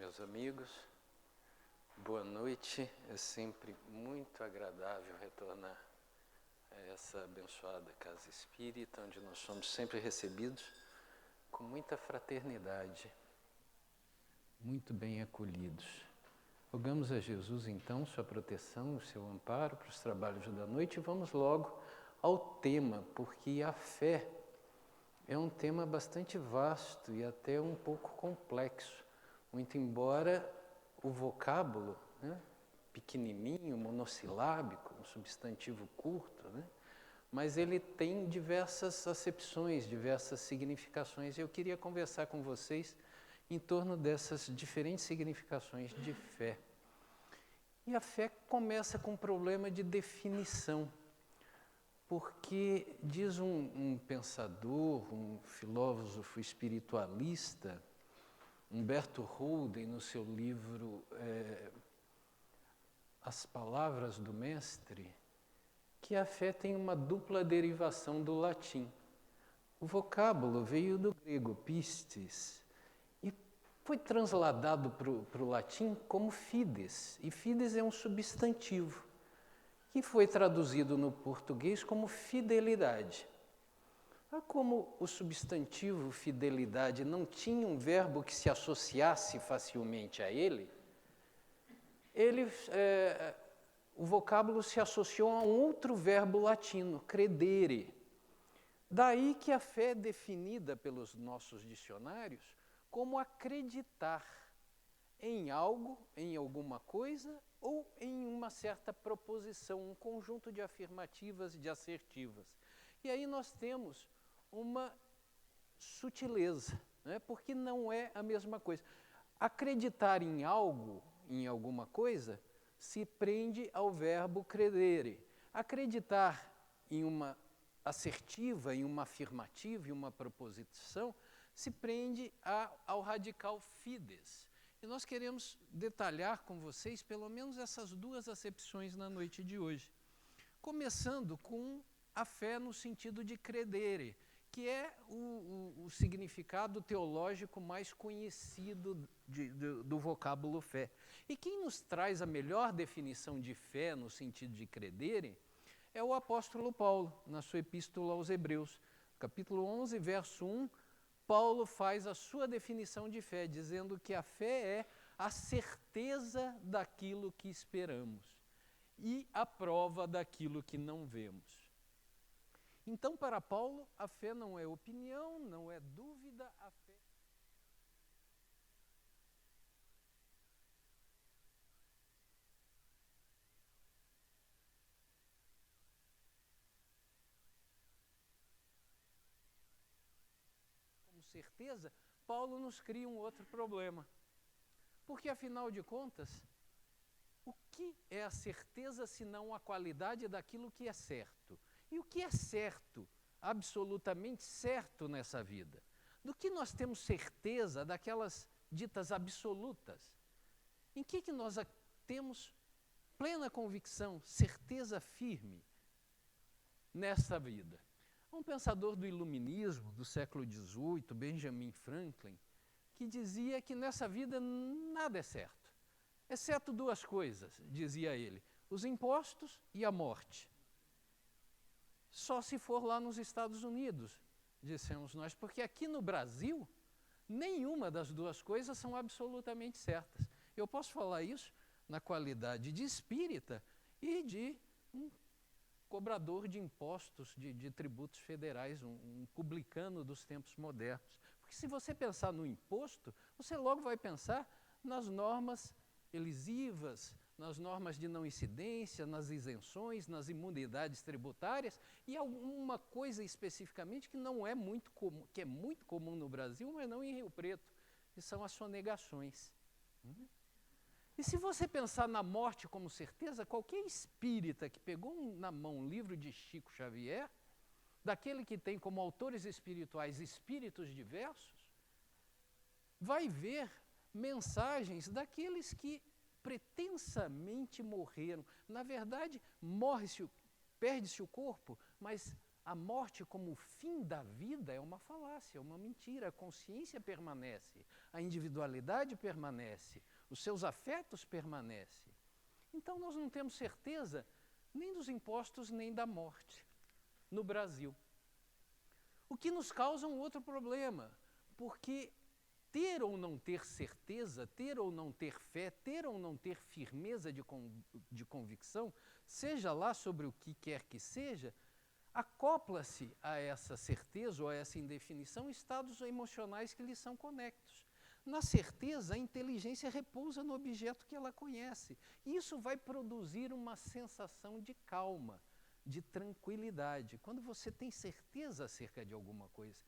meus amigos. Boa noite. É sempre muito agradável retornar a essa abençoada casa espírita, onde nós somos sempre recebidos com muita fraternidade, muito bem acolhidos. Rogamos a Jesus, então, sua proteção, o seu amparo para os trabalhos da noite e vamos logo ao tema, porque a fé é um tema bastante vasto e até um pouco complexo, muito embora o vocábulo, pequenininho, monossilábico, um substantivo curto, mas ele tem diversas acepções, diversas significações. Eu queria conversar com vocês em torno dessas diferentes significações de fé. E a fé começa com um problema de definição, porque diz um pensador, um filósofo espiritualista, Humberto Holden, no seu livro As Palavras do Mestre, que a fé tem uma dupla derivação do latim. O vocábulo veio do grego pistis e foi transladado para o latim como fides, e fides é um substantivo, que foi traduzido no português como fidelidade. Como o substantivo fidelidade não tinha um verbo que se associasse facilmente a ele, o vocábulo se associou a um outro verbo latino, credere. Daí que a fé é definida pelos nossos dicionários como acreditar em algo, em alguma coisa, ou em uma certa proposição, um conjunto de afirmativas e de assertivas. E aí nós temos uma sutileza, porque não é a mesma coisa. Acreditar em algo, em alguma coisa, se prende ao verbo credere. Acreditar em uma assertiva, em uma afirmativa, em uma proposição, se prende ao radical fides. E nós queremos detalhar com vocês pelo menos essas duas acepções na noite de hoje. Começando com a fé no sentido de credere, que é o significado teológico mais conhecido do vocábulo fé. E quem nos traz a melhor definição de fé no sentido de credere é o apóstolo Paulo, na sua epístola aos Hebreus. Capítulo 11, verso 1, Paulo faz a sua definição de fé, dizendo que a fé é a certeza daquilo que esperamos e a prova daquilo que não vemos. Então, para Paulo, a fé não é opinião, não é dúvida, a fé... Como certeza, Paulo nos cria um outro problema. Porque, afinal de contas, o que é a certeza senão a qualidade daquilo que é certo? E o que é certo, absolutamente certo nessa vida? Do que nós temos certeza daquelas ditas absolutas? Em que nós temos plena convicção, certeza firme nessa vida? Um pensador do iluminismo do século XVIII, Benjamin Franklin, que dizia que nessa vida nada é certo, exceto duas coisas, dizia ele, os impostos e a morte. Só se for lá nos Estados Unidos, dissemos nós, porque aqui no Brasil, nenhuma das duas coisas são absolutamente certas. Eu posso falar isso na qualidade de espírita e de um cobrador de impostos, de tributos federais, um publicano dos tempos modernos. Porque se você pensar no imposto, você logo vai pensar nas normas elisivas, nas normas de não incidência, nas isenções, nas imunidades tributárias e alguma coisa especificamente que não é muito comum, que é muito comum no Brasil, mas não em Rio Preto, que são as sonegações. E se você pensar na morte como certeza, qualquer espírita que pegou na mão um livro de Chico Xavier, daquele que tem como autores espirituais espíritos diversos, vai ver mensagens daqueles que pretensamente morreram. Na verdade, perde-se o corpo, mas a morte como o fim da vida é uma falácia, é uma mentira. A consciência permanece, a individualidade permanece, os seus afetos permanecem. Então nós não temos certeza nem dos impostos nem da morte no Brasil. O que nos causa um outro problema, porque ter ou não ter certeza, ter ou não ter fé, ter ou não ter firmeza de convicção, seja lá sobre o que quer que seja, acopla-se a essa certeza ou a essa indefinição estados emocionais que lhes são conectos. Na certeza, a inteligência repousa no objeto que ela conhece. E isso vai produzir uma sensação de calma, de tranquilidade, quando você tem certeza acerca de alguma coisa.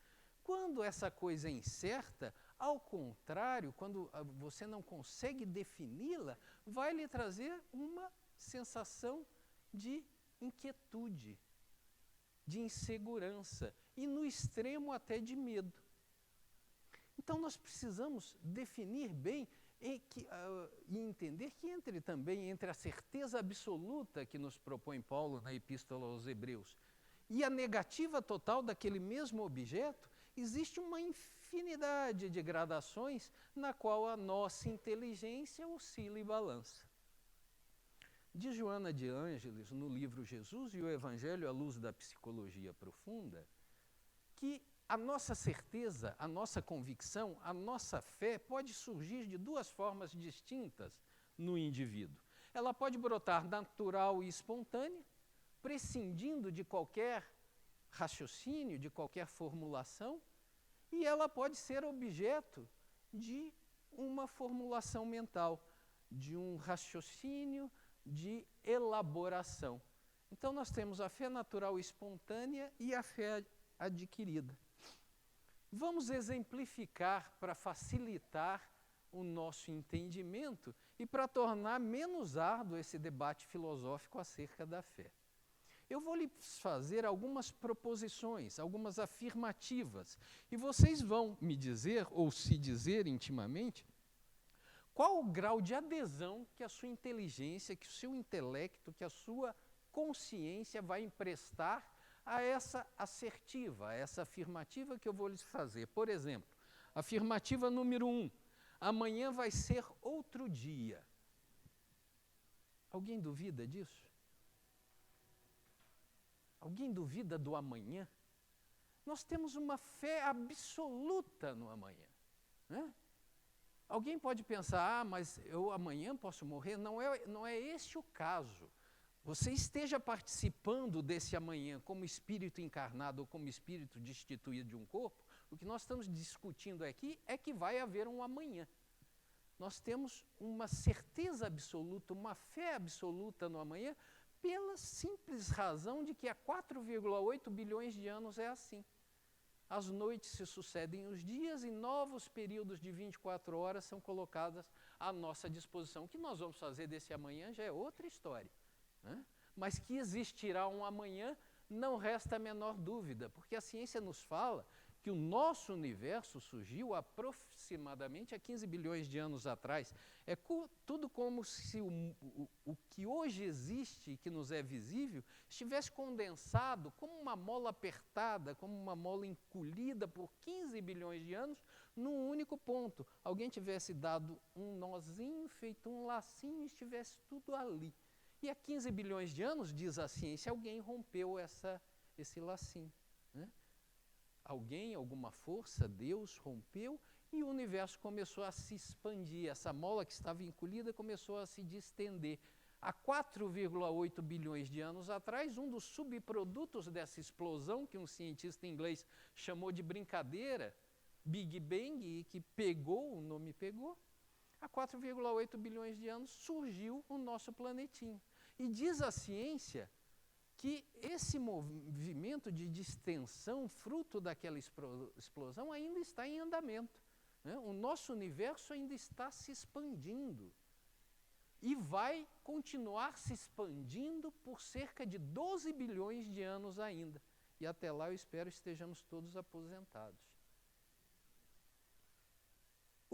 Quando essa coisa é incerta, ao contrário, quando você não consegue defini-la, vai lhe trazer uma sensação de inquietude, de insegurança e, no extremo, até de medo. Então, nós precisamos definir bem e entender que entre a certeza absoluta que nos propõe Paulo na Epístola aos Hebreus e a negativa total daquele mesmo objeto, existe uma infinidade de gradações na qual a nossa inteligência oscila e balança. Diz Joana de Ângeles, no livro Jesus e o Evangelho à Luz da Psicologia Profunda, que a nossa certeza, a nossa convicção, a nossa fé pode surgir de duas formas distintas no indivíduo. Ela pode brotar natural e espontânea, prescindindo de qualquer raciocínio, de qualquer formulação, e ela pode ser objeto de uma formulação mental, de um raciocínio, de elaboração. Então, nós temos a fé natural e espontânea e a fé adquirida. Vamos exemplificar para facilitar o nosso entendimento e para tornar menos árduo esse debate filosófico acerca da fé. Eu vou lhes fazer algumas proposições, algumas afirmativas, e vocês vão me dizer, ou se dizer intimamente, qual o grau de adesão que a sua inteligência, que o seu intelecto, que a sua consciência vai emprestar a essa assertiva, a essa afirmativa que eu vou lhes fazer. Por exemplo, afirmativa número 1, amanhã vai ser outro dia. Alguém duvida disso? Alguém duvida do amanhã? Nós temos uma fé absoluta no amanhã, né? Alguém pode pensar, mas eu amanhã posso morrer? Não é esse o caso. Você esteja participando desse amanhã como espírito encarnado ou como espírito destituído de um corpo, o que nós estamos discutindo aqui é que vai haver um amanhã. Nós temos uma certeza absoluta, uma fé absoluta no amanhã, pela simples razão de que há 4,8 bilhões de anos é assim. As noites se sucedem os dias e novos períodos de 24 horas são colocados à nossa disposição. O que nós vamos fazer desse amanhã já é outra história, né? Mas que existirá um amanhã não resta a menor dúvida, porque a ciência nos fala que o nosso universo surgiu aproximadamente há 15 bilhões de anos atrás. É tudo como se o que hoje existe e que nos é visível estivesse condensado como uma mola apertada, como uma mola encolhida por 15 bilhões de anos num único ponto. Alguém tivesse dado um nozinho, feito um lacinho e estivesse tudo ali. E há 15 bilhões de anos, diz a ciência, alguém rompeu esse lacinho, né? Alguém, alguma força, Deus, rompeu e o universo começou a se expandir. Essa mola que estava encolhida começou a se distender. Há 4,8 bilhões de anos atrás, um dos subprodutos dessa explosão, que um cientista inglês chamou de brincadeira, Big Bang, e que o nome pegou, há 4,8 bilhões de anos surgiu o nosso planetinho. E diz a ciência que esse movimento de distensão, fruto daquela explosão, ainda está em andamento, né? O nosso universo ainda está se expandindo e vai continuar se expandindo por cerca de 12 bilhões de anos ainda. E até lá eu espero estejamos todos aposentados.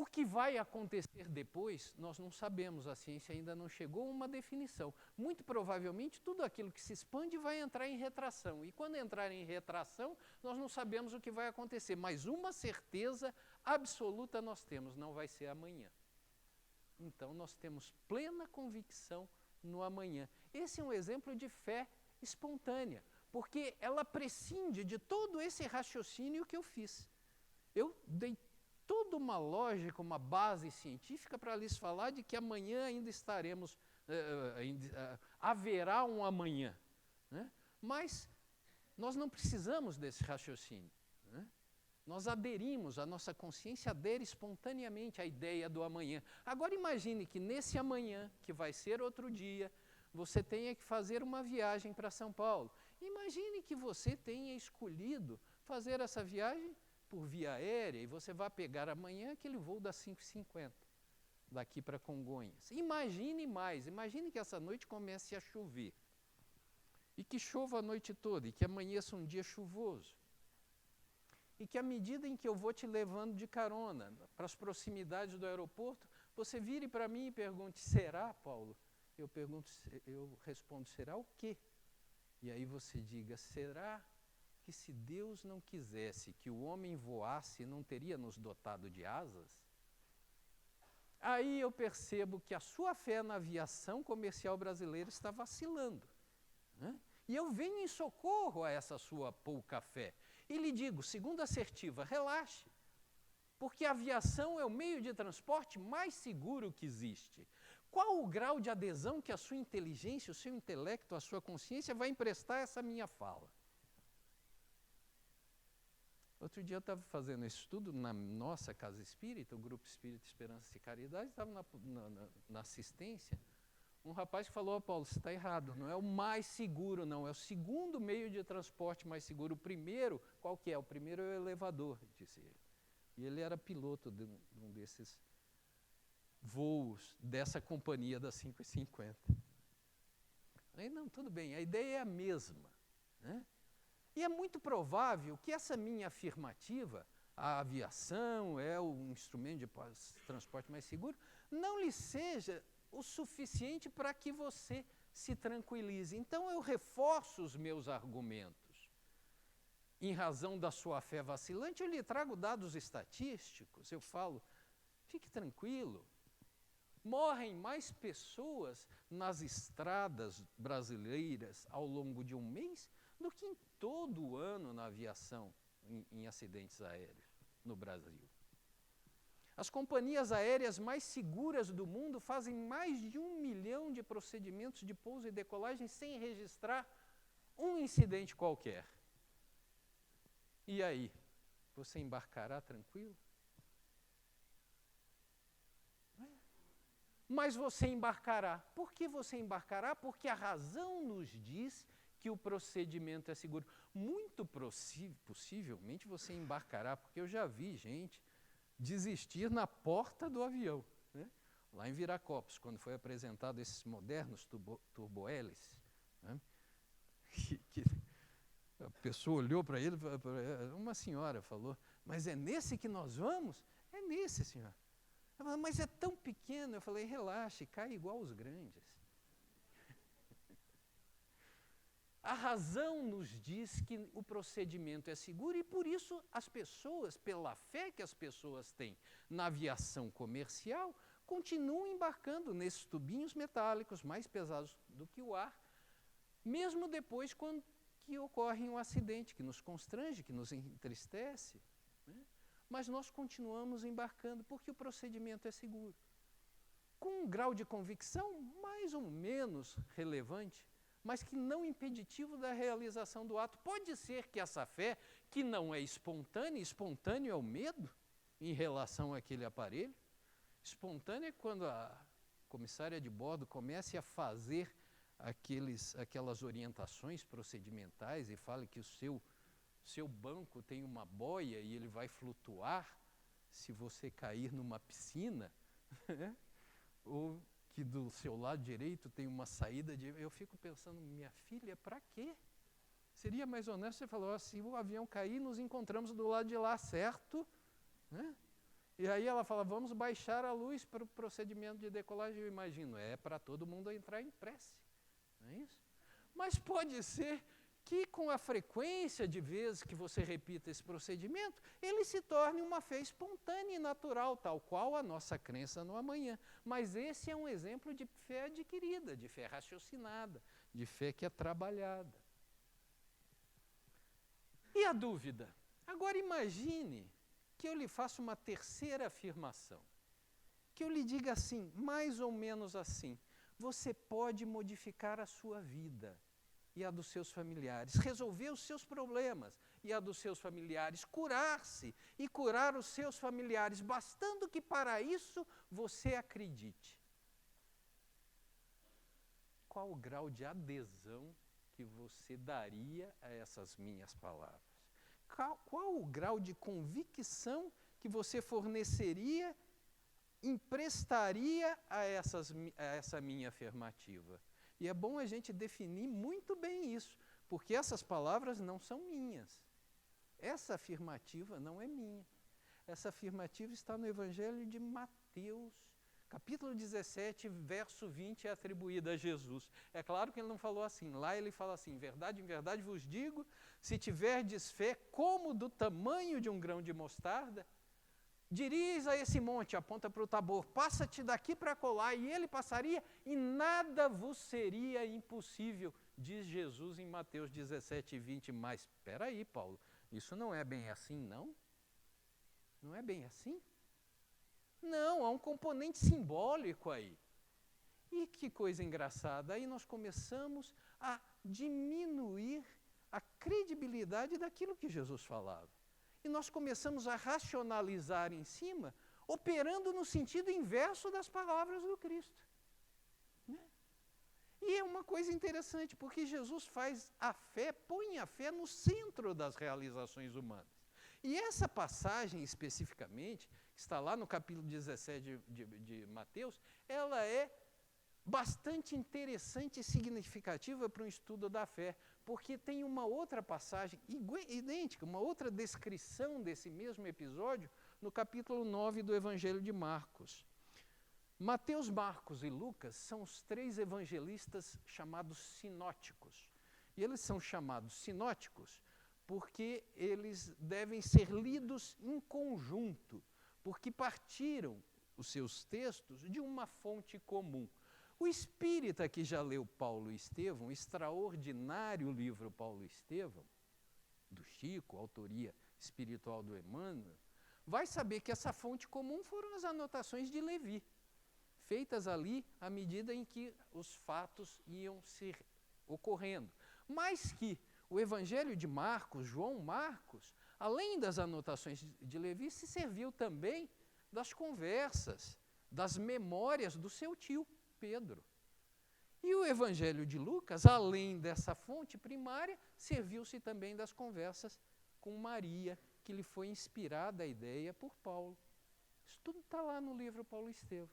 O que vai acontecer depois, nós não sabemos, a ciência ainda não chegou a uma definição. Muito provavelmente, tudo aquilo que se expande vai entrar em retração. E quando entrar em retração, nós não sabemos o que vai acontecer. Mas uma certeza absoluta nós temos, não vai ser amanhã. Então, nós temos plena convicção no amanhã. Esse é um exemplo de fé espontânea, porque ela prescinde de todo esse raciocínio que eu fiz. Eu dei toda uma lógica, uma base científica para lhes falar de que amanhã ainda estaremos, haverá um amanhã. Né? Mas nós não precisamos desse raciocínio. Né? Nós aderimos, a nossa consciência adere espontaneamente à ideia do amanhã. Agora imagine que nesse amanhã, que vai ser outro dia, você tenha que fazer uma viagem para São Paulo. Imagine que você tenha escolhido fazer essa viagem por via aérea e você vai pegar amanhã aquele voo das 5h50, daqui para Congonhas. Imagine mais, imagine que essa noite comece a chover e que chova a noite toda e que amanheça um dia chuvoso. E que à medida em que eu vou te levando de carona para as proximidades do aeroporto, você vire para mim e pergunte, será, Paulo? Eu respondo, será o quê? E aí você diga, será que se Deus não quisesse que o homem voasse, não teria nos dotado de asas? Aí eu percebo que a sua fé na aviação comercial brasileira está vacilando. Né? E eu venho em socorro a essa sua pouca fé. E lhe digo, segunda assertiva, relaxe, porque a aviação é o meio de transporte mais seguro que existe. Qual o grau de adesão que a sua inteligência, o seu intelecto, a sua consciência vai emprestar a essa minha fala? Outro dia eu estava fazendo esse estudo na nossa casa espírita, o Grupo Espírita Esperança e Caridade, estava na assistência. Um rapaz que falou, Paulo, você está errado, não é o mais seguro, não, é o segundo meio de transporte mais seguro. O primeiro, qual que é? O primeiro é o elevador, disse ele. E ele era piloto de um desses voos dessa companhia das 5h50. Aí, não, tudo bem, a ideia é a mesma. Né? E é muito provável que essa minha afirmativa, a aviação é o instrumento de transporte mais seguro, não lhe seja o suficiente para que você se tranquilize. Então eu reforço os meus argumentos. Em razão da sua fé vacilante, eu lhe trago dados estatísticos, eu falo, fique tranquilo, morrem mais pessoas nas estradas brasileiras ao longo de um mês do que em todo o ano na aviação, em acidentes aéreos no Brasil. As companhias aéreas mais seguras do mundo fazem mais de 1 milhão de procedimentos de pouso e decolagem sem registrar um incidente qualquer. E aí, você embarcará tranquilo? Mas você embarcará. Por que você embarcará? Porque a razão nos diz que o procedimento é seguro. Muito possivelmente você embarcará, porque eu já vi gente desistir na porta do avião. Né? Lá em Viracopos, quando foi apresentado esses modernos turbohélices, né? que a pessoa olhou para ele, uma senhora falou, mas é nesse que nós vamos? É nesse, senhora. Ela falou, mas é tão pequeno. Eu falei, relaxe, cai igual os grandes. A razão nos diz que o procedimento é seguro e por isso as pessoas, pela fé que as pessoas têm na aviação comercial, continuam embarcando nesses tubinhos metálicos mais pesados do que o ar, mesmo depois que ocorre um acidente que nos constrange, que nos entristece. Né? Mas nós continuamos embarcando porque o procedimento é seguro. Com um grau de convicção mais ou menos relevante, mas que não impeditivo da realização do ato. Pode ser que essa fé, que não é espontânea, espontâneo é o medo em relação àquele aparelho, espontânea é quando a comissária de bordo comece a fazer aquelas orientações procedimentais e fale que o seu banco tem uma boia e ele vai flutuar se você cair numa piscina, ou que do seu lado direito tem uma saída eu fico pensando, minha filha, para quê? Seria mais honesto você falar, se o avião cair, nos encontramos do lado de lá, certo? Né? E aí ela fala, vamos baixar a luz para o procedimento de decolagem. Eu imagino, é para todo mundo entrar em prece, não é isso? Mas pode ser que com a frequência de vezes que você repita esse procedimento, ele se torne uma fé espontânea e natural, tal qual a nossa crença no amanhã. Mas esse é um exemplo de fé adquirida, de fé raciocinada, de fé que é trabalhada. E a dúvida? Agora imagine que eu lhe faça uma terceira afirmação, que eu lhe diga assim, mais ou menos assim, você pode modificar a sua vida e a dos seus familiares, resolver os seus problemas e a dos seus familiares, curar-se e curar os seus familiares, bastando que para isso você acredite. Qual o grau de adesão que você daria a essas minhas palavras? Qual o grau de convicção que você forneceria, emprestaria a essa minha afirmativa? E é bom a gente definir muito bem isso, porque essas palavras não são minhas. Essa afirmativa não é minha. Essa afirmativa está no Evangelho de Mateus, capítulo 17, verso 20, é atribuída a Jesus. É claro que ele não falou assim. Lá ele fala assim, em verdade vos digo, se tiverdes fé como do tamanho de um grão de mostarda, diriz a esse monte, aponta para o Tabor, passa-te daqui para colar, e ele passaria, e nada vos seria impossível, diz Jesus em Mateus 17, 20. Mas, espera aí, Paulo, isso não é bem assim, não? Não é bem assim? Não, há um componente simbólico aí. E que coisa engraçada, aí nós começamos a diminuir a credibilidade daquilo que Jesus falava. E nós começamos a racionalizar em cima, operando no sentido inverso das palavras do Cristo. Né? E é uma coisa interessante, porque Jesus faz a fé, põe a fé no centro das realizações humanas. E essa passagem especificamente, que está lá no capítulo 17 de Mateus, ela é bastante interessante e significativa para um estudo da fé, porque tem uma outra passagem idêntica, uma outra descrição desse mesmo episódio no capítulo 9 do Evangelho de Marcos. Mateus, Marcos e Lucas são os três evangelistas chamados sinóticos. E eles são chamados sinóticos porque eles devem ser lidos em conjunto, porque partiram os seus textos de uma fonte comum. O espírita que já leu Paulo e Estevão, o extraordinário livro Paulo e Estevão, do Chico, autoria espiritual do Emmanuel, vai saber que essa fonte comum foram as anotações de Levi, feitas ali à medida em que os fatos iam se ocorrendo. Mas que o Evangelho de Marcos, João Marcos, além das anotações de Levi, se serviu também das conversas, das memórias do seu tio, Pedro. E o Evangelho de Lucas, além dessa fonte primária, serviu-se também das conversas com Maria, que lhe foi inspirada a ideia por Paulo. Isso tudo está lá no livro Paulo e Estevão.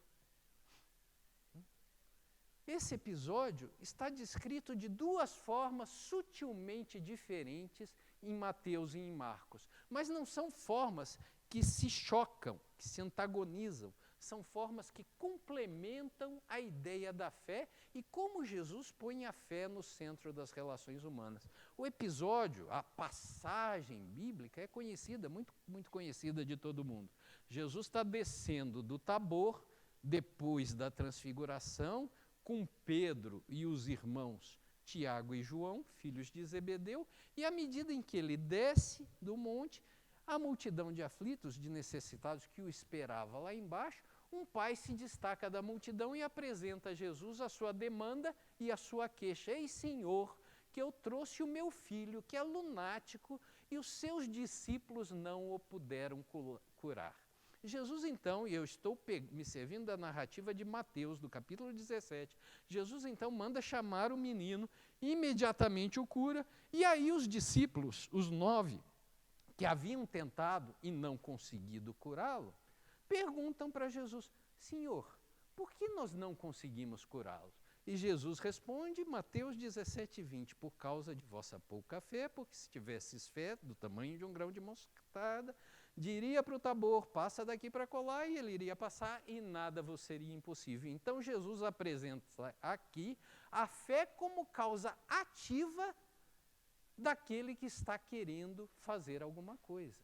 Esse episódio está descrito de duas formas sutilmente diferentes em Mateus e em Marcos, mas não são formas que se chocam, que se antagonizam, são formas que complementam a ideia da fé e como Jesus põe a fé no centro das relações humanas. O episódio, a passagem bíblica é conhecida, muito conhecida de todo mundo. Jesus está descendo do Tabor, depois da transfiguração, com Pedro e os irmãos Tiago e João, filhos de Zebedeu, e à medida em que ele desce do monte, a multidão de aflitos, de necessitados que o esperava lá embaixo, um pai se destaca da multidão e apresenta a Jesus a sua demanda e a sua queixa. Ei, Senhor, que eu trouxe o meu filho, que é lunático, e os seus discípulos não o puderam curar. Jesus, então, e eu estou me servindo da narrativa de Mateus, do capítulo 17, Jesus, então, manda chamar o menino, imediatamente o cura, e aí os discípulos, os 9, que haviam tentado e não conseguido curá-lo, perguntam para Jesus, Senhor, por que nós não conseguimos curá-lo? E Jesus responde, Mateus 17, 20, por causa de vossa pouca fé, porque se tivesses fé do tamanho de um grão de mostarda, diria para o Tabor, passa daqui para colar, e ele iria passar e nada vos seria impossível. Então Jesus apresenta aqui a fé como causa ativa daquele que está querendo fazer alguma coisa,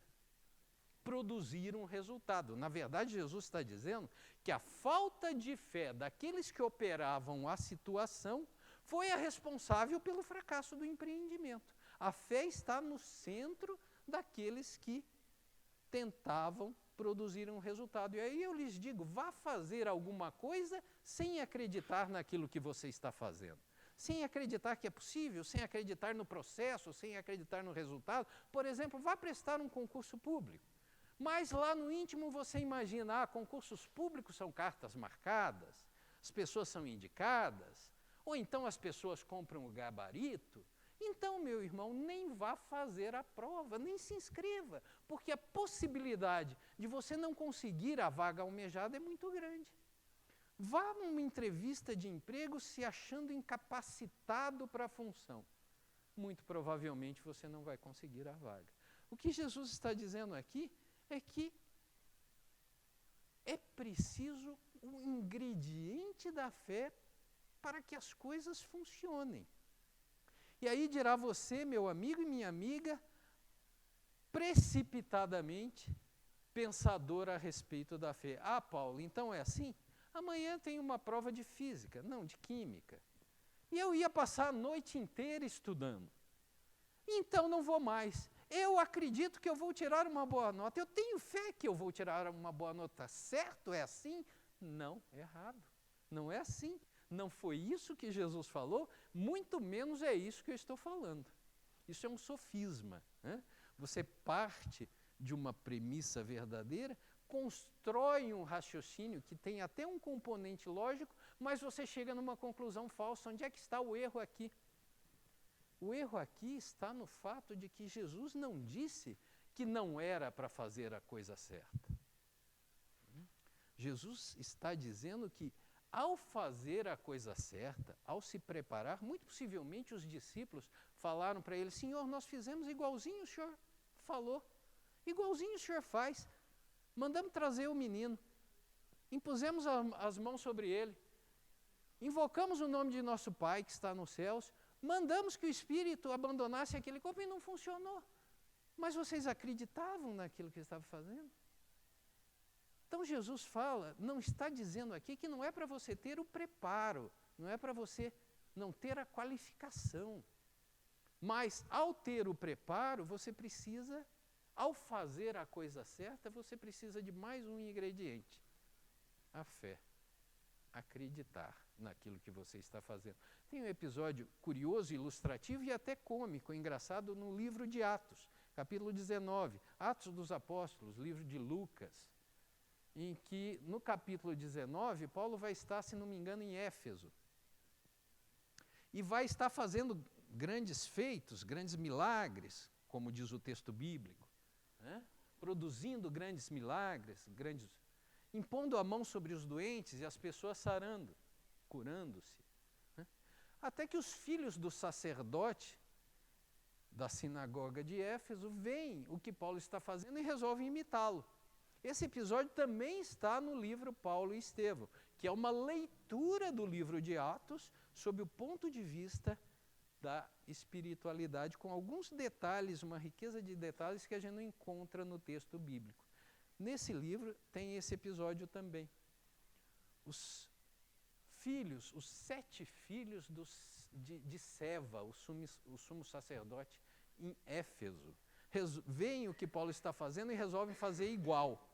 produzir um resultado. Na verdade, Jesus está dizendo que a falta de fé daqueles que operavam a situação foi a responsável pelo fracasso do empreendimento. A fé está no centro daqueles que tentavam produzir um resultado. E aí eu lhes digo, vá fazer alguma coisa sem acreditar naquilo que você está fazendo. Sem acreditar que é possível, sem acreditar no processo, sem acreditar no resultado. Por exemplo, vá prestar um concurso público. Mas lá no íntimo você imagina, concursos públicos são cartas marcadas, as pessoas são indicadas, ou então as pessoas compram o gabarito. Então, meu irmão, nem vá fazer a prova, nem se inscreva, porque a possibilidade de você não conseguir a vaga almejada é muito grande. Vá numa entrevista de emprego se achando incapacitado para a função. Muito provavelmente você não vai conseguir a vaga. O que Jesus está dizendo aqui é que é preciso um ingrediente da fé para que as coisas funcionem. E aí dirá você, meu amigo e minha amiga, precipitadamente pensador a respeito da fé. Paulo, então é assim? Amanhã tem uma prova de física, não, de química. E eu ia passar a noite inteira estudando. Então não vou mais. Eu acredito que eu vou tirar uma boa nota. Eu tenho fé que eu vou tirar uma boa nota. Certo? É assim? Não, é errado. Não é assim. Não foi isso que Jesus falou, muito menos é isso que eu estou falando. Isso é um sofisma, né? Você parte de uma premissa verdadeira, constrói um raciocínio que tem até um componente lógico, mas você chega numa conclusão falsa. Onde é que está o erro aqui? O erro aqui está no fato de que Jesus não disse que não era para fazer a coisa certa. Jesus está dizendo que, ao fazer a coisa certa, ao se preparar, muito possivelmente os discípulos falaram para ele, Senhor, nós fizemos igualzinho o Senhor falou, igualzinho o Senhor faz. Mandamos trazer o menino, impusemos as mãos sobre ele, invocamos o nome de nosso Pai que está nos céus, mandamos que o Espírito abandonasse aquele corpo e não funcionou. Mas vocês acreditavam naquilo que estava fazendo? Então Jesus fala, não está dizendo aqui que não é para você ter o preparo, não é para você não ter a qualificação. Mas ao ter o preparo, você precisa, ao fazer a coisa certa, você precisa de mais um ingrediente, a fé. Acreditar naquilo que você está fazendo. Tem um episódio curioso, ilustrativo e até cômico, engraçado, no livro de Atos, capítulo 19, Atos dos Apóstolos, livro de Lucas, em que, no capítulo 19, Paulo vai estar, se não me engano, em Éfeso. E vai estar fazendo grandes feitos, grandes milagres, como diz o texto bíblico, né? Produzindo grandes milagres, impondo a mão sobre os doentes e as pessoas sarando, curando-se. Né? Até que os filhos do sacerdote da sinagoga de Éfeso veem o que Paulo está fazendo e resolvem imitá-lo. Esse episódio também está no livro Paulo e Estevão, que é uma leitura do livro de Atos sob o ponto de vista da espiritualidade, com alguns detalhes, uma riqueza de detalhes que a gente não encontra no texto bíblico. Nesse livro tem esse episódio também. Os 7 filhos de Seva, o sumo sacerdote em Éfeso, veem o que Paulo está fazendo e resolvem fazer igual.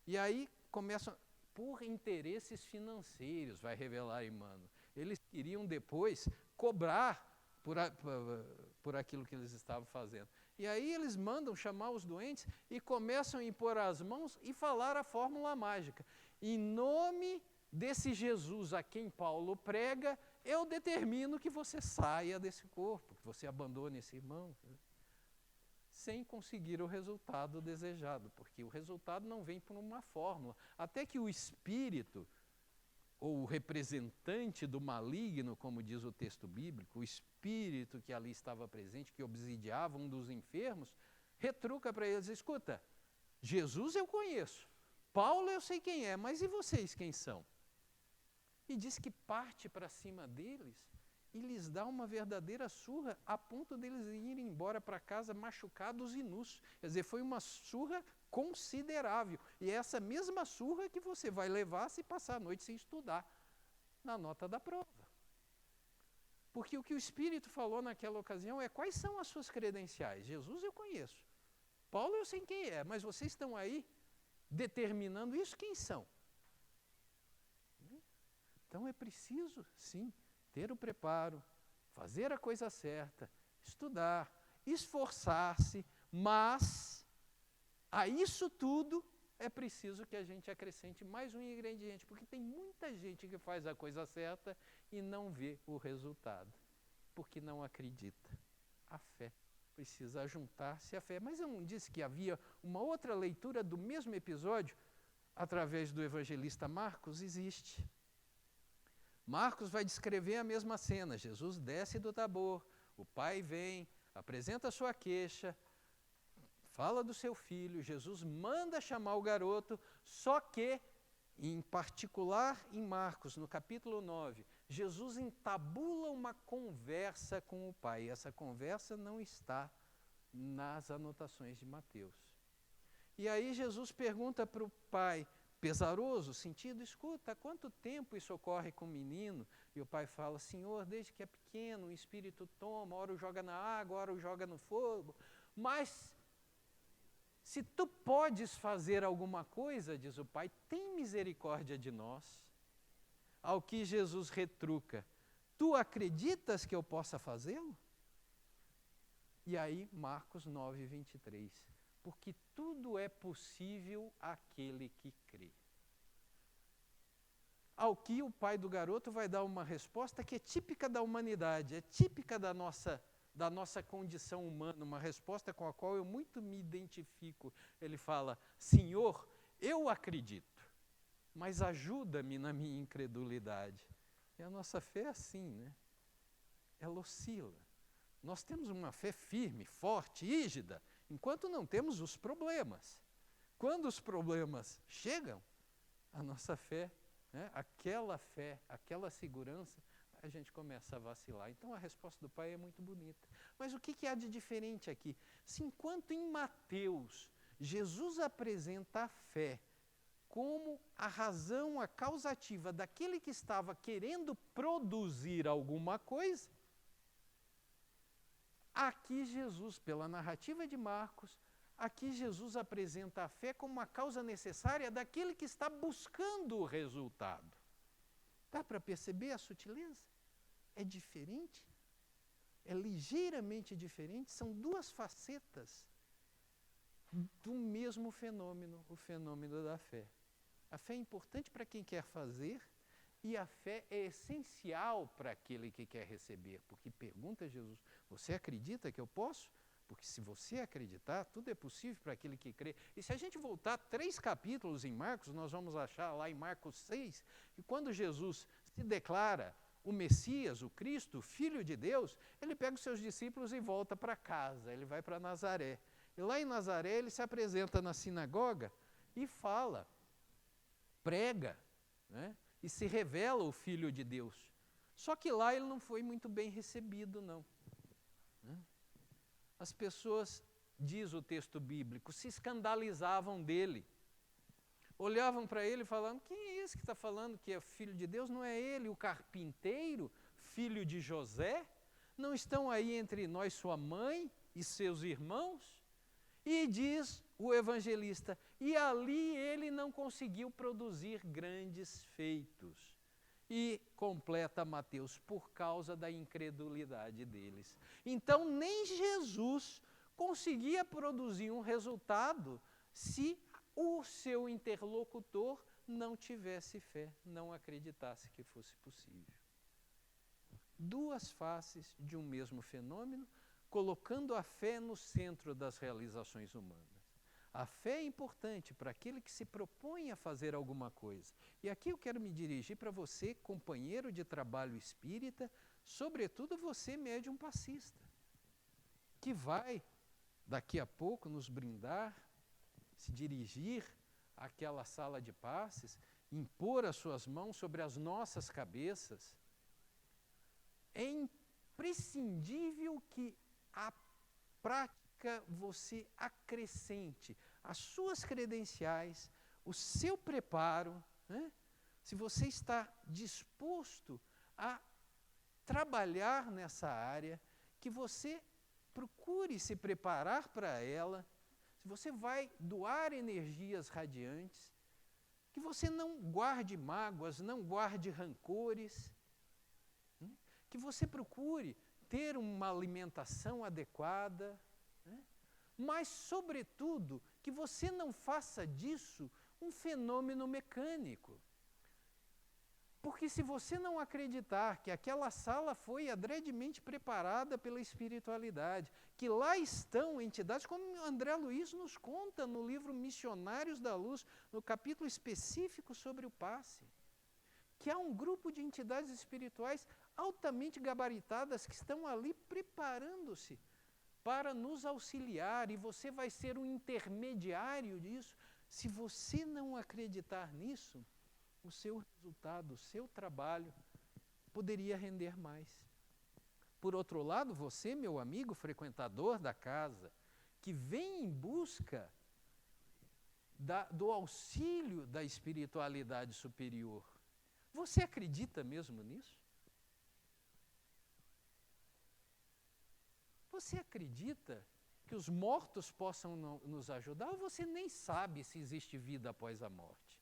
E aí começam, por interesses financeiros, vai revelar Emmanuel. Eles queriam depois cobrar por aquilo que eles estavam fazendo. E aí eles mandam chamar os doentes e começam a impor as mãos e falar a fórmula mágica. Em nome desse Jesus a quem Paulo prega, eu determino que você saia desse corpo, que você abandone esse irmão. Sem conseguir o resultado desejado, porque o resultado não vem por uma fórmula. Até que o espírito, ou o representante do maligno, como diz o texto bíblico, o espírito que ali estava presente, que obsidiava um dos enfermos, retruca para eles, escuta, Jesus eu conheço, Paulo eu sei quem é, mas e vocês quem são? E diz que parte para cima deles e lhes dá uma verdadeira surra, a ponto deles irem embora para casa machucados e nus. Quer dizer, foi uma surra considerável. E é essa mesma surra que você vai levar se passar a noite sem estudar na nota da prova. Porque o que o Espírito falou naquela ocasião é: quais são as suas credenciais? Jesus eu conheço, Paulo eu sei quem é, mas vocês estão aí determinando isso, quem são? Então é preciso, sim, ter o preparo, fazer a coisa certa, estudar, esforçar-se, mas a isso tudo é preciso que a gente acrescente mais um ingrediente, porque tem muita gente que faz a coisa certa e não vê o resultado, porque não acredita. A fé precisa juntar-se à fé. Mas eu não disse que havia uma outra leitura do mesmo episódio através do evangelista Marcos? Existe. Marcos vai descrever a mesma cena. Jesus desce do Tabor, o pai vem, apresenta a sua queixa, fala do seu filho, Jesus manda chamar o garoto, só que, em particular em Marcos, no capítulo 9, Jesus entabula uma conversa com o pai. Essa conversa não está nas anotações de Mateus. E aí Jesus pergunta para o pai, pesaroso, sentido: escuta, há quanto tempo isso ocorre com o menino? E o pai fala: Senhor, desde que é pequeno, o espírito toma, ora o joga na água, ora o joga no fogo. Mas, se tu podes fazer alguma coisa, diz o pai, tem misericórdia de nós. Ao que Jesus retruca: tu acreditas que eu possa fazê-lo? E aí, Marcos 9, 23. Porque tudo é possível àquele que crê. Ao que o pai do garoto vai dar uma resposta que é típica da humanidade, é típica da nossa condição humana, uma resposta com a qual eu muito me identifico. Ele fala: Senhor, eu acredito, mas ajuda-me na minha incredulidade. E a nossa fé é assim, né? Ela oscila. Nós temos uma fé firme, forte, rígida, enquanto não temos os problemas. Quando os problemas chegam, a nossa fé, né, aquela segurança, a gente começa a vacilar. Então a resposta do pai é muito bonita. Mas o que há de diferente aqui? Se enquanto em Mateus, Jesus apresenta a fé como a razão, a causativa daquele que estava querendo produzir alguma coisa, aqui Jesus, pela narrativa de Marcos, aqui Jesus apresenta a fé como uma causa necessária daquele que está buscando o resultado. Dá para perceber a sutileza? É diferente? É ligeiramente diferente? São duas facetas do mesmo fenômeno, o fenômeno da fé. A fé é importante para quem quer fazer e a fé é essencial para aquele que quer receber. Porque pergunta Jesus: você acredita que eu posso? Porque se você acreditar, tudo é possível para aquele que crê. E se a gente voltar 3 capítulos em Marcos, nós vamos achar lá em Marcos 6, que quando Jesus se declara o Messias, o Cristo, o Filho de Deus, ele pega os seus discípulos e volta para casa, ele vai para Nazaré. E lá em Nazaré ele se apresenta na sinagoga e fala, prega, né? E se revela o Filho de Deus. Só que lá ele não foi muito bem recebido, não. As pessoas, diz o texto bíblico, se escandalizavam dele. Olhavam para ele falando: quem é esse que está falando que é filho de Deus? Não é ele o carpinteiro, filho de José? Não estão aí entre nós sua mãe e seus irmãos? E diz o evangelista: e ali ele não conseguiu produzir grandes feitos. E completa Mateus: por causa da incredulidade deles. Então nem Jesus conseguia produzir um resultado se o seu interlocutor não tivesse fé, não acreditasse que fosse possível. Duas faces de um mesmo fenômeno, colocando a fé no centro das realizações humanas. A fé é importante para aquele que se propõe a fazer alguma coisa. E aqui eu quero me dirigir para você, companheiro de trabalho espírita, sobretudo você, médium passista, que vai, daqui a pouco, nos brindar se dirigir àquela sala de passes, impor as suas mãos sobre as nossas cabeças, é imprescindível que a prática você acrescente as suas credenciais, o seu preparo, né? Se você está disposto a trabalhar nessa área, que você procure se preparar para ela, se você vai doar energias radiantes, que você não guarde mágoas, não guarde rancores, que você procure ter uma alimentação adequada, né? Mas, sobretudo, que você não faça disso um fenômeno mecânico. Porque se você não acreditar que aquela sala foi adredemente preparada pela espiritualidade, que lá estão entidades, como André Luiz nos conta no livro Missionários da Luz, no capítulo específico sobre o passe, que há um grupo de entidades espirituais altamente gabaritadas que estão ali preparando-se para nos auxiliar, e você vai ser um intermediário disso. Se você não acreditar nisso, o seu resultado, o seu trabalho poderia render mais. Por outro lado, você, meu amigo frequentador da casa, que vem em busca do auxílio da espiritualidade superior, você acredita mesmo nisso? Você acredita que os mortos possam nos ajudar, ou você nem sabe se existe vida após a morte?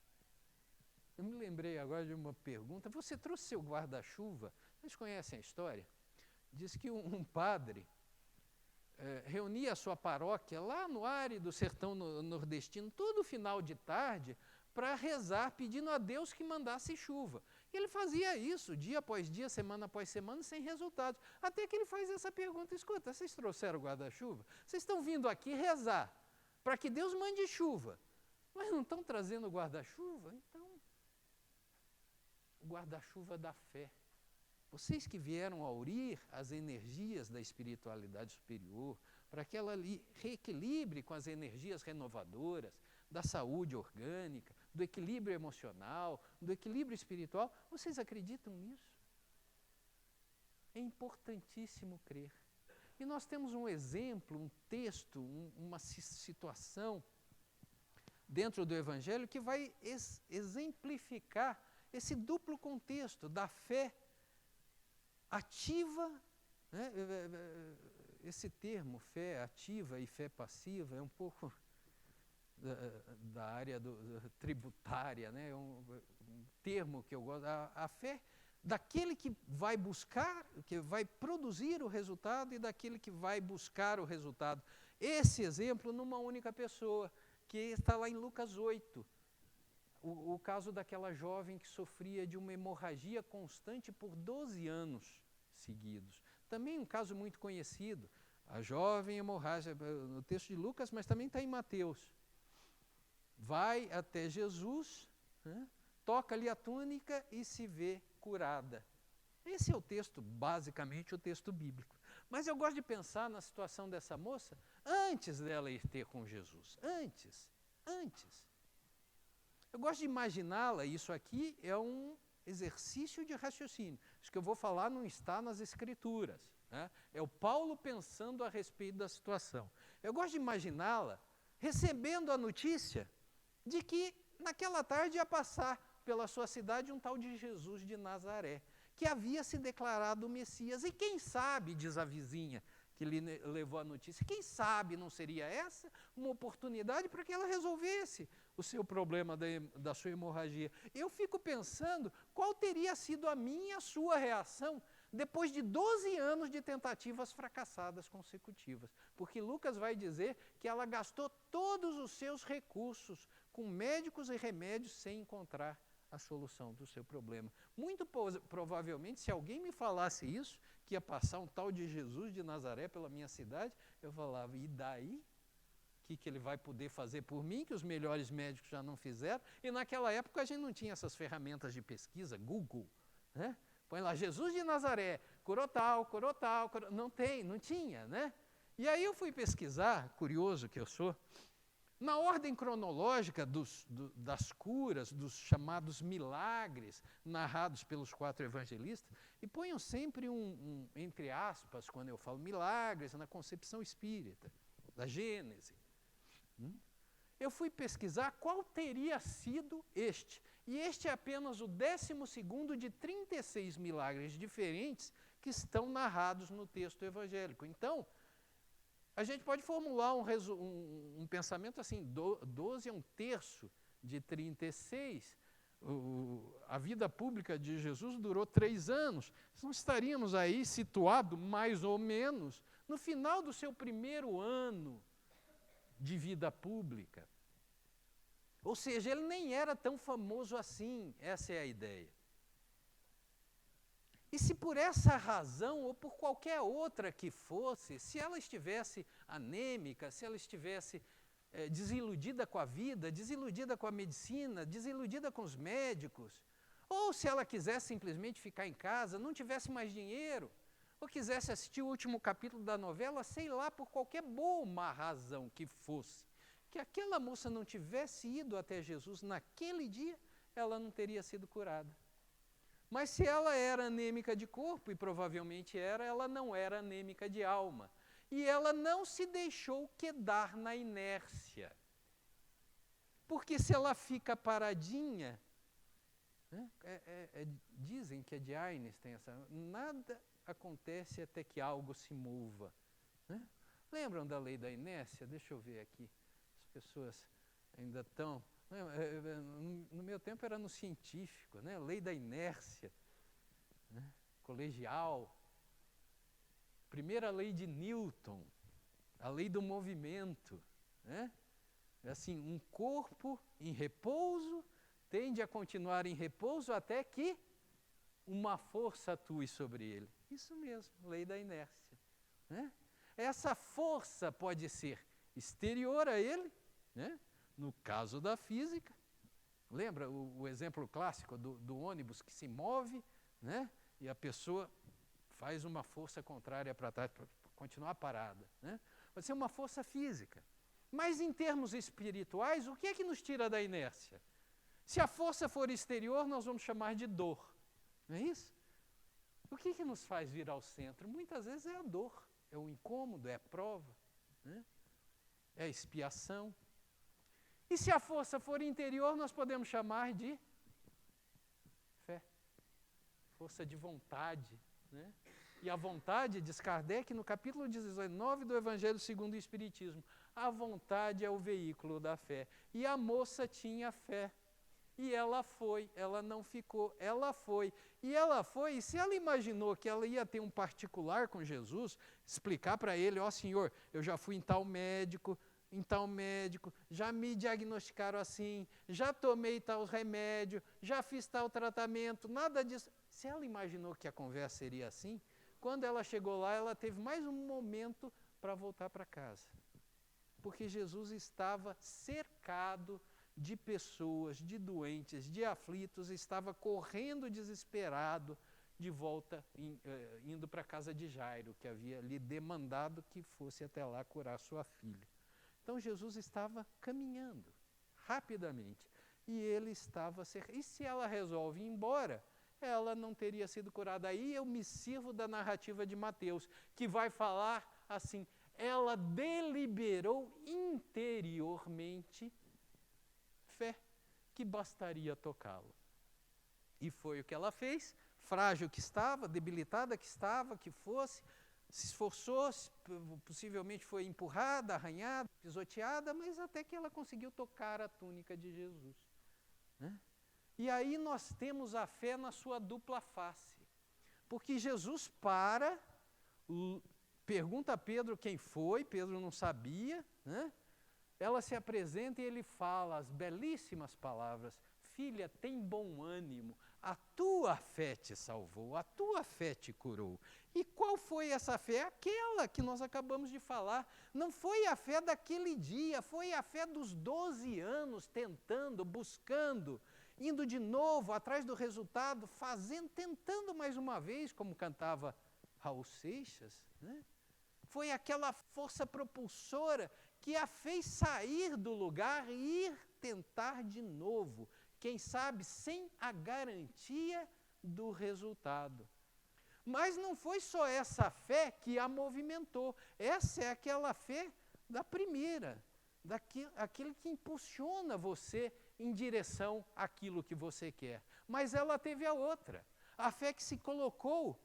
Eu me lembrei agora de uma pergunta. Você trouxe seu guarda-chuva? Vocês conhecem a história? Diz que um padre reunia a sua paróquia lá no árido sertão nordestino, todo final de tarde, para rezar, pedindo a Deus que mandasse chuva. E ele fazia isso dia após dia, semana após semana, sem resultados. Até que ele faz essa pergunta: escuta, vocês trouxeram o guarda-chuva? Vocês estão vindo aqui rezar para que Deus mande chuva, mas não estão trazendo o guarda-chuva? Então, o guarda-chuva da fé. Vocês que vieram aurir as energias da espiritualidade superior, para que ela reequilibre com as energias renovadoras, da saúde orgânica, do equilíbrio emocional, do equilíbrio espiritual, vocês acreditam nisso? É importantíssimo crer. E nós temos um exemplo, um texto, uma situação dentro do Evangelho que vai exemplificar esse duplo contexto da fé ativa, né? Esse termo, fé ativa e fé passiva, é um pouco da área tributária, né? Um termo que eu gosto. A fé daquele que vai buscar, que vai produzir o resultado, e daquele que vai buscar o resultado. Esse exemplo numa única pessoa, que está lá em Lucas 8. O caso daquela jovem que sofria de uma hemorragia constante por 12 anos seguidos. Também um caso muito conhecido. A jovem hemorragia, no texto de Lucas, mas também está em Mateus. Vai até Jesus, né, toca-lhe a túnica e se vê curada. Esse é o texto, basicamente o texto bíblico. Mas eu gosto de pensar na situação dessa moça antes dela ir ter com Jesus. Antes. Eu gosto de imaginá-la, isso aqui é um exercício de raciocínio. Isso que eu vou falar não está nas Escrituras, né? É o Paulo pensando a respeito da situação. Eu gosto de imaginá-la recebendo a notícia de que naquela tarde ia passar pela sua cidade um tal de Jesus de Nazaré, que havia se declarado o Messias. E quem sabe, diz a vizinha que lhe levou a notícia, quem sabe não seria essa uma oportunidade para que ela resolvesse o seu problema da sua hemorragia. Eu fico pensando qual teria sido a minha e a sua reação depois de 12 anos de tentativas fracassadas consecutivas. Porque Lucas vai dizer que ela gastou todos os seus recursos com médicos e remédios sem encontrar a solução do seu problema. Muito provavelmente, se alguém me falasse isso, que ia passar um tal de Jesus de Nazaré pela minha cidade, eu falava: e daí? O que ele vai poder fazer por mim, que os melhores médicos já não fizeram? E naquela época a gente não tinha essas ferramentas de pesquisa, Google, né? Põe lá, Jesus de Nazaré, curou tal, não tinha, né? E aí eu fui pesquisar, curioso que eu sou, Na ordem cronológica das curas, dos chamados milagres narrados pelos 4 evangelistas, e ponham sempre entre aspas, quando eu falo milagres, na concepção espírita, da Gênese. Eu fui pesquisar qual teria sido este. E este é apenas o 12º de 36 milagres diferentes que estão narrados no texto evangélico. Então, a gente pode formular um pensamento assim, 12 é 1/3 de 36. A vida pública de Jesus durou 3 anos. Nós estaríamos aí situados, mais ou menos, no final do seu primeiro ano de vida pública. Ou seja, ele nem era tão famoso assim, essa é a ideia. E se por essa razão, ou por qualquer outra que fosse, se ela estivesse anêmica, se ela estivesse desiludida com a vida, desiludida com a medicina, desiludida com os médicos, ou se ela quisesse simplesmente ficar em casa, não tivesse mais dinheiro, ou quisesse assistir o último capítulo da novela, sei lá, por qualquer boa ou má razão que fosse, que aquela moça não tivesse ido até Jesus naquele dia, ela não teria sido curada. Mas se ela era anêmica de corpo, e provavelmente era, ela não era anêmica de alma. E ela não se deixou quedar na inércia. Porque se ela fica paradinha, né, dizem que a de Einstein, nada acontece até que algo se mova. Né? Lembram da lei da inércia? Deixa eu ver aqui. As pessoas ainda estão... No meu tempo era no científico, né? Lei da inércia, né? Colegial. Primeira lei de Newton, a lei do movimento. Né? Assim, um corpo em repouso tende a continuar em repouso até que uma força atue sobre ele. Isso mesmo, lei da inércia. Né? Essa força pode ser exterior a ele, né? No caso da física, lembra o exemplo clássico do ônibus que se move, né? E a pessoa faz uma força contrária para trás, para continuar parada. Né? Pode ser uma força física. Mas em termos espirituais, o que é que nos tira da inércia? Se a força for exterior, nós vamos chamar de dor. Não é isso? O que nos faz vir ao centro? Muitas vezes é a dor, é o incômodo, é a prova, né? É a expiação. E se a força for interior, nós podemos chamar de fé, força de vontade. Né? E a vontade, diz Kardec, no capítulo 19 do Evangelho segundo o Espiritismo, a vontade é o veículo da fé. E a moça tinha fé. E ela foi, ela não ficou, ela foi. E ela foi, e se ela imaginou que ela ia ter um particular com Jesus, explicar para ele, ó Senhor, eu já fui em tal médico, já me diagnosticaram assim, já tomei tal remédio, já fiz tal tratamento, nada disso. Se ela imaginou que a conversa seria assim, quando ela chegou lá, ela teve mais um momento para voltar para casa. Porque Jesus estava cercado de pessoas, de doentes, de aflitos, estava correndo desesperado de volta, indo para a casa de Jairo, que havia lhe demandado que fosse até lá curar sua filha. Então Jesus estava caminhando rapidamente e ele estava cercado. E se ela resolve ir embora, ela não teria sido curada. Aí eu me sirvo da narrativa de Mateus, que vai falar assim, ela deliberou interiormente fé, que bastaria tocá-lo. E foi o que ela fez, frágil que estava, debilitada que estava, que fosse, se esforçou, possivelmente foi empurrada, arranhada, pisoteada, mas até que ela conseguiu tocar a túnica de Jesus. Né? E aí nós temos a fé na sua dupla face. Porque Jesus pergunta a Pedro quem foi, Pedro não sabia, né? Ela se apresenta e ele fala as belíssimas palavras, filha, tem bom ânimo, a tua fé te salvou, a tua fé te curou. E qual foi essa fé? Aquela que nós acabamos de falar. Não foi a fé daquele dia, foi a fé dos 12 anos, tentando, buscando, indo de novo atrás do resultado, fazendo, tentando mais uma vez, como cantava Raul Seixas. Né? Foi aquela força propulsora que a fez sair do lugar e ir tentar de novo, quem sabe sem a garantia do resultado. Mas não foi só essa fé que a movimentou, essa é aquela fé da primeira, aquele que impulsiona você em direção àquilo que você quer. Mas ela teve a outra, a fé que se colocou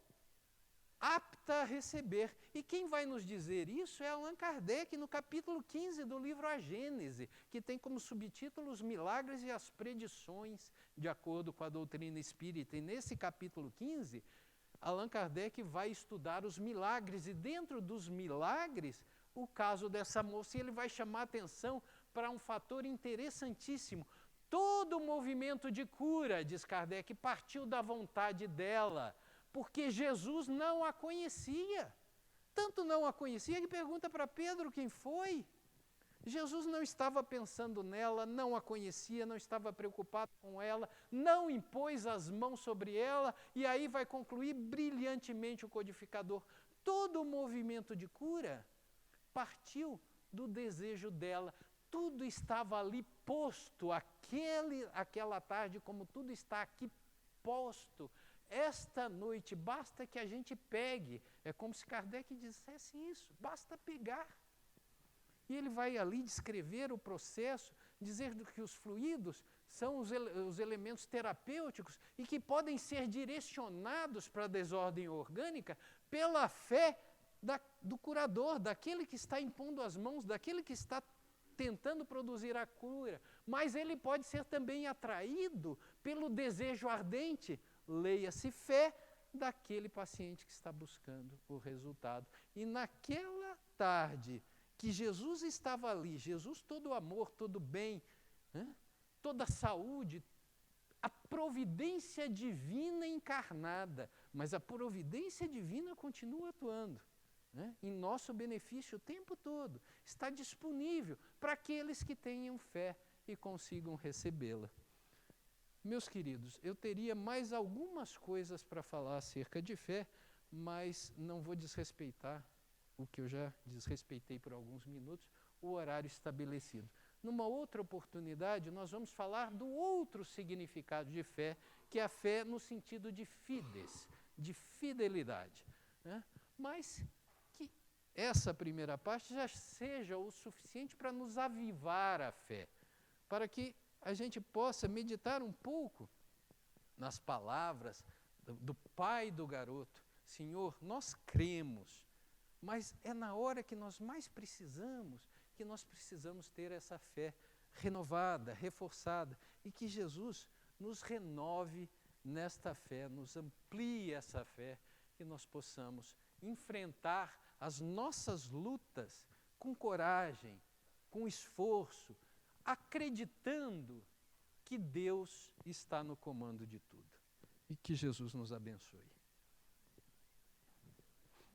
apta a receber. E quem vai nos dizer isso é Allan Kardec, no capítulo 15 do livro A Gênese, que tem como subtítulo Os Milagres e as Predições, de acordo com a doutrina espírita. E nesse capítulo 15, Allan Kardec vai estudar os milagres, e dentro dos milagres, o caso dessa moça, e ele vai chamar atenção para um fator interessantíssimo. Todo o movimento de cura, diz Kardec, partiu da vontade dela, porque Jesus não a conhecia. Tanto não a conhecia que pergunta para Pedro quem foi. Jesus não estava pensando nela, não a conhecia, não estava preocupado com ela, não impôs as mãos sobre ela, e aí vai concluir brilhantemente o codificador. Todo o movimento de cura partiu do desejo dela. Tudo estava ali posto, aquela tarde, como tudo está aqui posto. Esta noite, basta que a gente pegue. É como se Kardec dissesse isso, basta pegar. E ele vai ali descrever o processo, dizer que os fluidos são os elementos terapêuticos e que podem ser direcionados para a desordem orgânica pela fé do curador, daquele que está impondo as mãos, daquele que está tentando produzir a cura. Mas ele pode ser também atraído pelo desejo ardente, leia-se fé, daquele paciente que está buscando o resultado. E naquela tarde que Jesus estava ali, Jesus todo amor, todo bem, toda saúde, a providência divina encarnada, mas a providência divina continua atuando, em nosso benefício o tempo todo, está disponível para aqueles que tenham fé e consigam recebê-la. Meus queridos, eu teria mais algumas coisas para falar acerca de fé, mas não vou desrespeitar o que eu já desrespeitei por alguns minutos, o horário estabelecido. Numa outra oportunidade, nós vamos falar do outro significado de fé, que é a fé no sentido de fides, de fidelidade. Mas que essa primeira parte já seja o suficiente para nos avivar a fé, para que a gente possa meditar um pouco nas palavras do pai do garoto. Senhor, nós cremos, mas é na hora que nós mais precisamos, que nós precisamos ter essa fé renovada, reforçada, e que Jesus nos renove nesta fé, nos amplie essa fé, que nós possamos enfrentar as nossas lutas com coragem, com esforço, acreditando que Deus está no comando de tudo. E que Jesus nos abençoe.